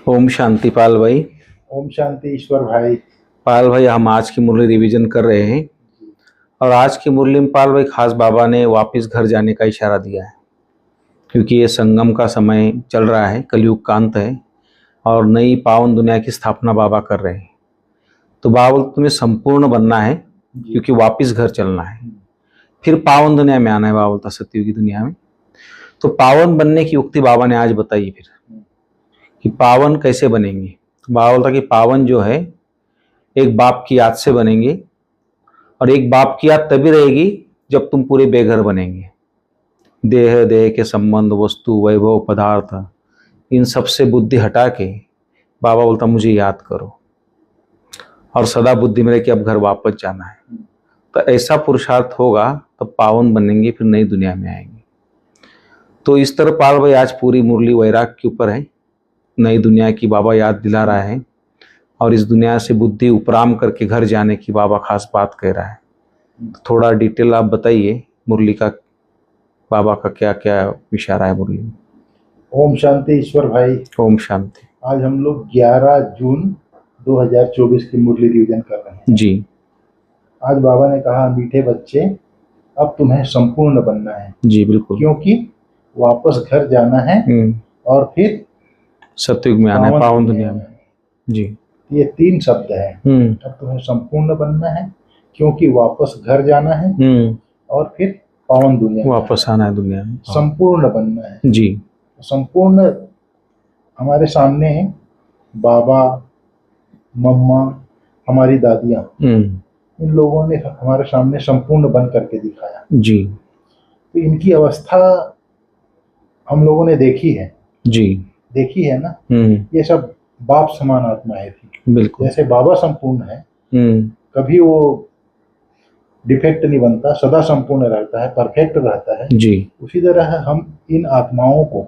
ओम शांति पाल भाई। ओम शांति ईश्वर भाई। पाल भाई, हम आज की मुरली रिवीजन कर रहे हैं और आज की मुरली में पाल भाई खास बाबा ने वापस घर जाने का इशारा दिया है, क्योंकि ये संगम का समय चल रहा है, कलयुग का अंत है और नई पावन दुनिया की स्थापना बाबा कर रहे हैं। तो बाबा बोलते तुम्हें संपूर्ण बनना है, क्योंकि वापस घर चलना है, फिर पावन दुनिया में आना है। बाबा बोलता सत्युग की दुनिया में। तो पावन बनने की युक्ति बाबा ने आज बताई फिर कि पावन कैसे बनेंगे। बाबा बोलता कि पावन जो है एक बाप की याद से बनेंगे, और एक बाप की याद तभी रहेगी जब तुम पूरे बेघर बनेंगे। देह देह के संबंध, वस्तु, वैभव, पदार्थ, इन सब से बुद्धि हटा के बाबा बोलता मुझे याद करो और सदा बुद्धि में रहे कि अब घर वापस जाना है। तो ऐसा पुरुषार्थ होगा तब पावन बनेंगे, फिर नई दुनिया में आएंगे। तो इस तरह पाल भाई आज पूरी मुरली वैराग के ऊपर है, नई दुनिया की बाबा याद दिला रहा है और इस दुनिया से बुद्धि उपराम करके घर जाने की बाबा खास बात कह रहा है। थोड़ा डिटेल आप बताइए मुरली का, बाबा का क्या क्या इशारा है मुरली में। ओम शांति ईश्वर भाई। ओम शांति। आज हम लोग 11 जून 2024 की मुरली रिवीजन कर रहे हैं जी। आज बाबा ने कहा, मीठे बच्चे अब तुम्हें संपूर्ण बनना है। जी बिल्कुल, क्योंकि वापस घर जाना है और फिर सतयुग में आना है, पावन दुनिया में। जी, ये 3 शब्द है। अब तुम्हें संपूर्ण बनना है, क्योंकि वापस घर जाना है और फिर पावन दुनिया वापस आना है दुनिया में। संपूर्ण बनना है। जी। संपूर्ण हमारे सामने बाबा, मम्मा, हमारी दादियाँ, इन लोगों ने हमारे सामने संपूर्ण बन करके दिखाया। जी। तो इनकी अवस्था हम लोगों ने देखी है। जी। देखी है ना। ये सब बाप समान आत्माएं थी। बिल्कुल। जैसे बाबा संपूर्ण है, कभी वो डिफेक्ट नहीं बनता, सदा संपूर्ण रहता है, परफेक्ट रहता है। जी। उसी तरह हम इन आत्माओं को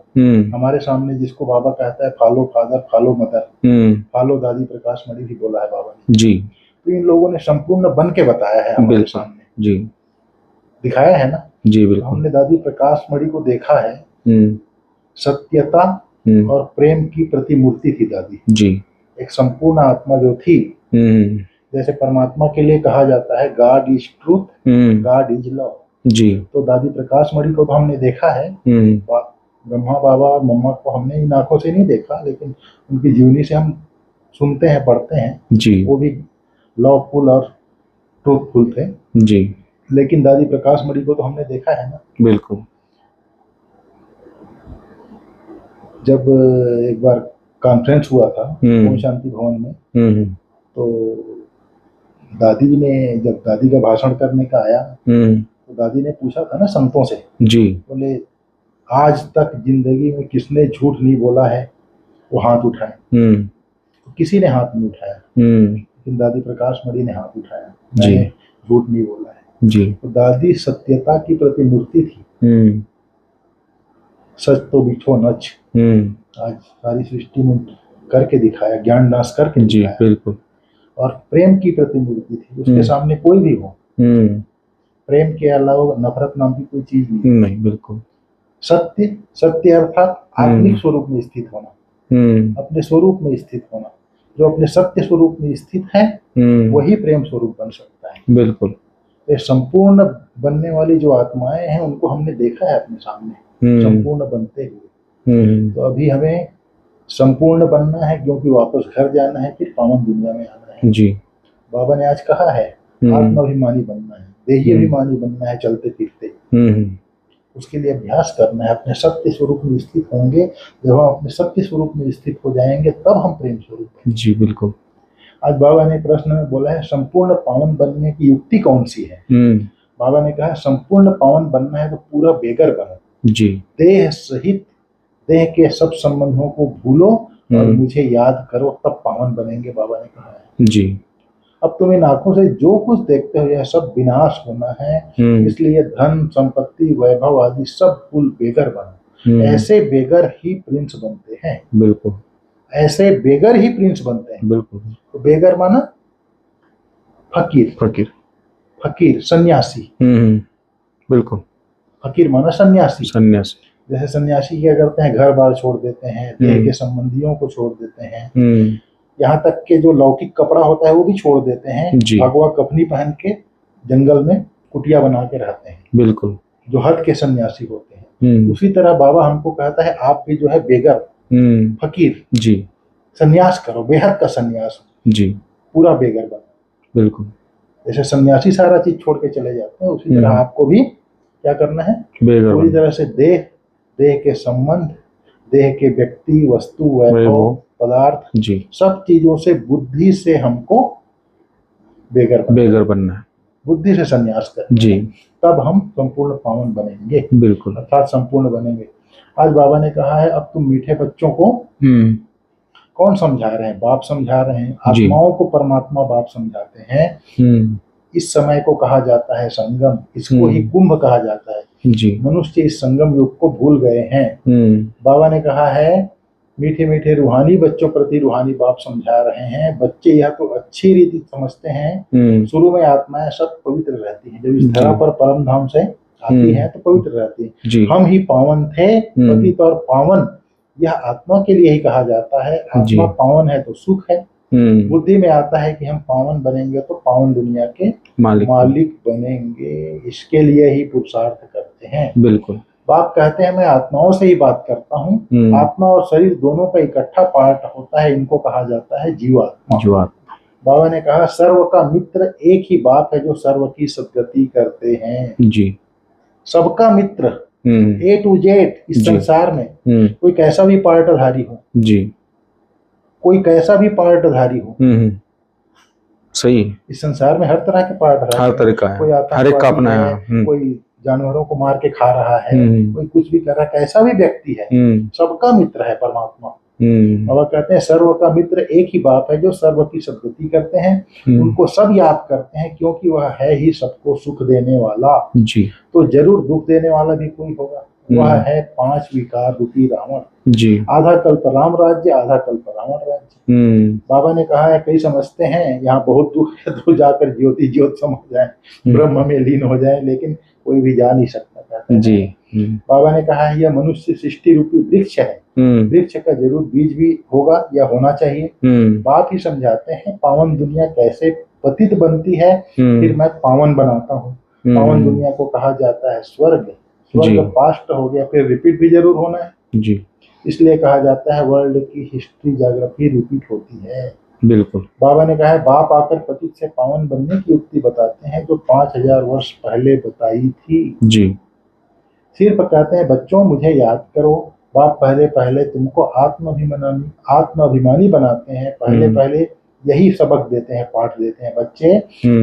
हमारे सामने, जिसको बाबा कहता है follow father, follow mother, follow दादी प्रकाश मणि भी बोला है बाबा ने। जी। तो इन लोगों ने संपूर्ण बन के बताया है हमारे सामने। जी। दिखाया है ना। जी बिल्कुल। हमने दादी प्रकाश मणि को देखा है। सत्यता और प्रेम की प्रतिमूर्ति थी दादी। जी। एक संपूर्ण आत्मा जो थी, जैसे परमात्मा के लिए कहा जाता है God is truth, God is love. जी। तो दादी प्रकाश मणि को तो हमने देखा है। ब्रह्मा बाबा और मम्मा को हमने इन आंखों से नहीं देखा, लेकिन उनकी जीवनी से हम सुनते हैं, पढ़ते हैं। जी। वो भी लवफुल और ट्रूथफुल थे। जी। लेकिन दादी प्रकाश मणि को तो हमने देखा है ना। बिल्कुल। जब एक बार कॉन्फ्रेंस हुआ था ओम शांति भवन में, तो दादी ने, जब दादी का भाषण करने का आया, तो दादी ने पूछा था ना संतों से। जी। बोले आज तक जिंदगी में किसने झूठ नहीं बोला है, वो हाथ उठाए। तो किसी ने हाथ नहीं उठाया, लेकिन दादी प्रकाश मणि ने हाथ उठाया। जी। झूठ नहीं बोला है। जी। तो दादी सत्यता की प्रतिमूर्ति थी। सच तो बिठो नच। आज सारी सृष्टि में करके दिखाया, ज्ञान नाश करके दिखाया। जी बिल्कुल। और प्रेम की प्रतिमूर्ति थी, उसके सामने कोई भी हो, प्रेम के अलावा नफरत नाम की कोई चीज नहीं। बिल्कुल। सत्य, सत्य अर्थात आत्मिक स्वरूप में स्थित होना, अपने स्वरूप में स्थित होना। जो अपने सत्य स्वरूप में स्थित है वही प्रेम स्वरूप बन सकता है। बिल्कुल। ये संपूर्ण बनने वाली जो आत्माएं हैं, उनको हमने देखा है अपने सामने संपूर्ण बनते हुए। तो अभी हमें संपूर्ण बनना है, क्योंकि वापस घर जाना है, फिर पावन दुनिया में आना है। जी। बाबा ने आज कहा है आत्माभिमानी बनना है, देही अभिमानी बनना है, चलते फिरते। उसके लिए अभ्यास करना है। अपने सत्य स्वरूप में स्थित होंगे, जब हम अपने सत्य स्वरूप में स्थित हो जाएंगे तब हम प्रेम स्वरूप हैं। जी बिल्कुल। आज बाबा ने प्रश्न में बोला है संपूर्ण पावन बनने की युक्ति कौन सी है। बाबा ने कहा संपूर्ण पावन बनना है तो पूरा बेगर बनो। जी। देह सहित, देह के सब संबंधों को भूलो और मुझे याद करो, तब पावन बनेंगे, बाबा ने कहा है। जी। अब तुम इन आंखों से जो कुछ देखते हो यह सब विनाश होना है, इसलिए धन संपत्ति वैभव आदि सब फूल बेगर बनो। ऐसे बेगर ही प्रिंस बनते हैं। बिल्कुल। ऐसे बेगर ही प्रिंस बनते हैं। बिल्कुल। तो बेगर माना फकीर, फकीर, फकीर सन्यासी। बिल्कुल। फकीर माना सन्यासी, सन्यासी। जैसे सन्यासी क्या करते हैं, घर बार छोड़ देते हैं, देह के संबंधियों को छोड़ देते हैं, यहाँ तक के जो लौकिक कपड़ा होता है वो भी छोड़ देते हैं, भगवा कफनी पहन के जंगल में कुटिया बना के रहते हैं, बिल्कुल, जो हद के सन्यासी होते हैं। उसी तरह बाबा हमको कहता है आप भी जो है बेगर, फकीर जी, सन्यास करो, बेहद का सन्यास जी, पूरा बेगर बनो। बिल्कुल, जैसे सन्यासी सारा चीज छोड़ के चले जाते हैं, उसी तरह आपको भी क्या करना है, पूरी तरह से देह के संबंध, देह के व्यक्ति, वस्तु, वैभव, पदार्थ, जी, सब चीजों से, बुद्धि से हमको बेगर बनना है, बुद्धि से संन्यास करना जी, तब हम संपूर्ण पावन बनेंगे, बिल्कुल, अर्थात संपूर्ण बनेंगे। आज बाबा ने कहा है अब तुम मीठे बच्चों को कौन समझा रहे हैं, बाप समझा रहे हैं, आत्माओं को परमात्मा बाप समझाते हैं। इस समय को कहा जाता है संगम, इसको ही कुंभ कहा जाता है जी। मनुष्य इस संगम युग को भूल गए हैं। बाबा ने कहा है मीठे मीठे रूहानी बच्चों प्रति रूहानी बाप समझा रहे हैं। बच्चे यह तो अच्छी रीति समझते हैं, शुरू में आत्माएं सब पवित्र रहती हैं, जब इस धरा पर परम धाम से आती है तो पवित्र रहती है। हम ही पावन थे, पतित और पावन यह आत्मा के लिए ही कहा जाता है। आत्मा पावन है तो सुख है। बुद्धि में आता है कि हम पावन बनेंगे तो पावन दुनिया के मालिक बनेंगे, इसके लिए ही पुरुषार्थ करते हैं। बिल्कुल। बाप कहते हैं मैं आत्माओं से ही बात करता हूँ। आत्मा और शरीर दोनों का इकट्ठा पार्ट होता है, इनको कहा जाता है जीवात्मा। बाबा ने कहा सर्व का मित्र एक ही बाप है जो सर्व की सद्गति करते हैं जी। सबका मित्र A to Z इस संसार में कोई कैसा भी पार्टधारी हो जी, कोई कैसा भी पार्टधारी हो, सही। इस संसार में हर तरह के पार्टधारी, हर तरह का है, कोई हर एक का अपना है, कोई जानवरों को मार के खा रहा है, कोई कुछ भी कर रहा है, कैसा भी व्यक्ति है, सबका मित्र है परमात्मा। बाबा कहते हैं सर्व का मित्र एक ही बाप है जो सर्व की सद्गति करते हैं। उनको सब याद करते हैं क्योंकि वह है ही सबको सुख देने वाला जी। तो जरूर दुख देने वाला भी कोई होगा, वह है 5 विकार रूपी रावण जी। आधा कल्प राम राज्य, आधा कल्प रावण राज्य। बाबा ने कहा है कई समझते हैं यहाँ बहुत दुख है तो जाकर ज्योति ज्योत समझ जाए, ब्रह्म में लीन हो जाए, लेकिन कोई भी जा नहीं सकता कहते जी। बाबा ने कहा है यह मनुष्य सृष्टि रूपी वृक्ष है, वृक्ष का जरूर बीज भी होगा या होना चाहिए। बाप ही समझाते हैं पावन दुनिया कैसे पतित बनती है, फिर मैं पावन बनाता हूँ। पावन दुनिया को कहा जाता है स्वर्ग। स्वर्ग पास्ट हो गया, फिर रिपीट भी जरूर होना है जी। इसलिए कहा जाता है वर्ल्ड की हिस्ट्री ज्योग्राफी रिपीट होती है। बिल्कुल। बाबा ने कहा है बाप आकर पतित से पावन बनने की युक्ति बताते हैं जो 5000 वर्ष पहले बताई थी जी। सिर्फ कहते हैं बच्चों मुझे याद करो। बाप पहले पहले तुमको आत्माभिमानी बनाते हैं, पहले पहले यही सबक देते हैं, पाठ देते हैं बच्चे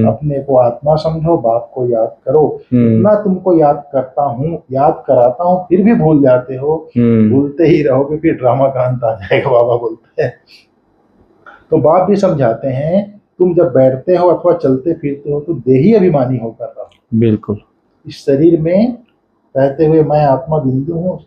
अपने को आत्मा समझो, बाप को याद करो। इतना तुमको याद करता हूँ, याद कराता हूँ, फिर भी भूल जाते हो, भूलते ही रहोगे, फिर ड्रामा का अंत आ जाएगा बाबा बोलते हैं। तो बाप भी समझाते हैं तुम जब बैठते हो अथवा चलते फिरते हो तो देही अभिमानी होकर रहो। बिल्कुल। इस शरीर में कहते हुए मैं आत्मा बिंदु हूँ,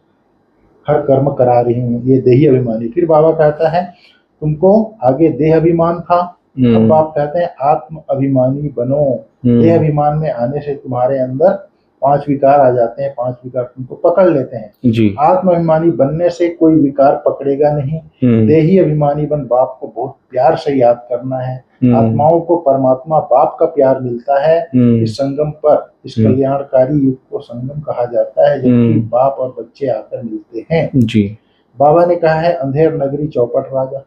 हर कर्म करा रही हूँ, ये देही अभिमानी। फिर बाबा कहता है तुमको आगे देह अभिमान था, अब बाप कहते हैं आत्म अभिमानी बनो। देह अभिमान में आने से तुम्हारे अंदर 5 विकार आ जाते हैं, 5 विकार तुमको पकड़ लेते हैं जी। आत्म अभिमानी बनने से कोई विकार पकड़ेगा नहीं। देही अभिमानी बन बाप को बहुत प्यार से याद करना है। आत्माओं को परमात्मा बाप का प्यार मिलता है इस संगम पर। इस कल्याणकारी युग को संगम कहा जाता है जबकि बाप और बच्चे आकर मिलते हैं जी। बाबा ने कहा है अंधेर नगरी चौपट राजा।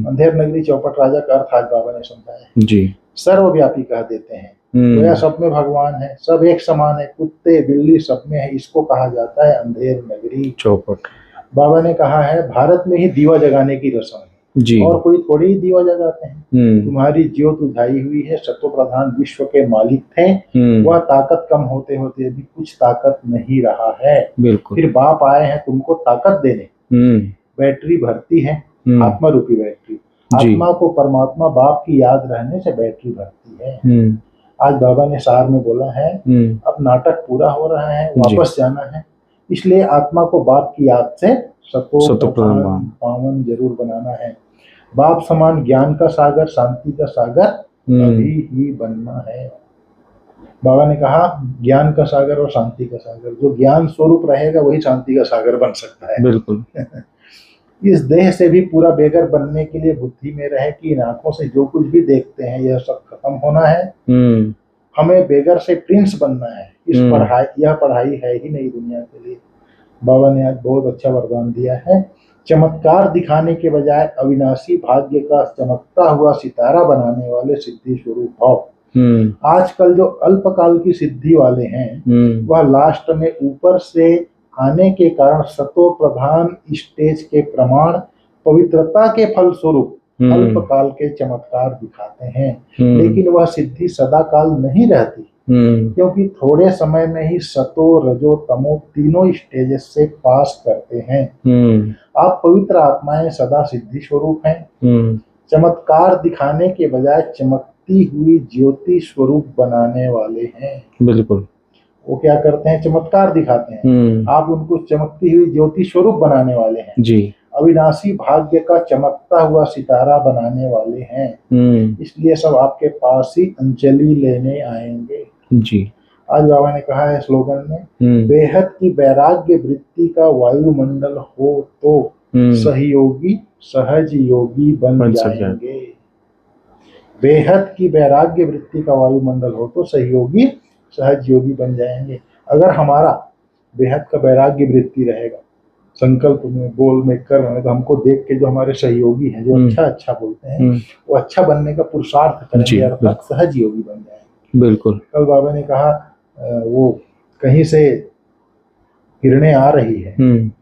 अंधेर नगरी चौपट राजा का अर्थ आज बाबा ने समझाया जी। सर्वव्यापी कह देते हैं, गोया सब में भगवान है, सब एक समान है, कुत्ते बिल्ली सब में है, इसको कहा जाता है अंधेर नगरी चौपट। बाबा ने कहा है भारत में ही दीवा जगाने की रस्म है जी। और कोई थोड़ी ही दीवा जगाते हैं। तुम्हारी ज्योत उठाई हुई है, सत्व प्रधान विश्व के मालिक थे, वह ताकत कम होते होते अभी कुछ ताकत नहीं रहा है। बिल्कुल। फिर बाप आए हैं तुमको ताकत देने। बैटरी भरती है, आत्मा रूपी बैटरी। आत्मा को परमात्मा बाप की याद रहने से बैटरी भरती है। आज बाबा ने सार में बोला है अब नाटक पूरा हो रहा है, वापस जाना है, इसलिए आत्मा को बाप की याद से सतोप्रधान पावन जरूर बनाना है। बाप समान ज्ञान का सागर, शांति का सागर अभी ही बनना है। बाबा ने कहा ज्ञान का सागर और शांति का सागर, जो ज्ञान स्वरूप रहेगा वही शांति का सागर बन सकता है। बिल्कुल। इस देह से भी पूरा बेगर बनने के लिए बुद्धि में रहे कि इन आंखों से जो कुछ भी देखते हैं यह सब खत्म होना है। हमें बेगर से प्रिंस बनना है। यह पढ़ाई है ही नहीं दुनिया के लिए। बाबा ने आज बहुत अच्छा वरदान दिया है। चमत्कार दिखाने के बजाय अविनाशी भाग्य का चमकता हुआ सितारा बनाने वाले सिद्धि स्वरूप भाव। आजकल जो अल्पकाल की सिद्धि वाले हैं वह लास्ट में ऊपर से आने के कारण सतो प्रधान स्टेज के प्रमाण पवित्रता के फल स्वरूप अल्पकाल के चमत्कार दिखाते हैं, लेकिन वह सिद्धि सदा काल नहीं रहती, क्योंकि थोड़े समय में ही सतो रजो तमो तीनों स्टेजेस से पास करते हैं। आप पवित्र आत्माएं सदा सिद्धि स्वरूप हैं। चमत्कार दिखाने के बजाय चमकती हुई ज्योति स्वरूप बनाने वाले हैं। बिल्कुल। वो क्या करते हैं? चमत्कार दिखाते हैं। आप उनको चमकती हुई ज्योति स्वरूप बनाने वाले हैं जी। अविनाशी भाग्य का चमकता हुआ सितारा बनाने वाले हैं। इसलिए सब आपके पास ही अंजलि लेने आएंगे जी। आज बाबा ने कहा है स्लोगन में, बेहद की वैराग्य वृत्ति का वायुमंडल हो तो सहयोगी सहज योगी बन जाएंगे। बेहद की वैराग्य वृत्ति का वायुमंडल हो तो सहयोगी सहज योगी बन जाएंगे। अगर हमारा बेहद का वैराग्य वृत्ति रहेगा संकल्प में, बोल में, कर्म में, तो हमको देख के जो हमारे सहयोगी हैं जो अच्छा बोलते हैं वो अच्छा बनने का पुरुषार्थ करेंगे, अर्थात सहज योगी बन जाएंगे। बिल्कुल। कल बाबा ने कहा वो कहीं से किरणें आ रही है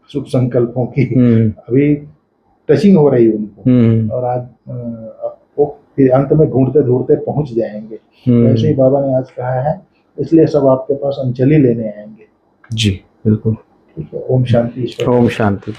शुभ संकल्पों की, अभी टचिंग हो रही है उनको, और आज वो अंत में ढूंढते ढूंढते पहुंच जाएंगे। वैसे ही बाबा ने आज कहा है, इसलिए सब आपके पास अंजलि लेने आएंगे। जी बिल्कुल। ठीक है। ओम शांति। ओम शांति।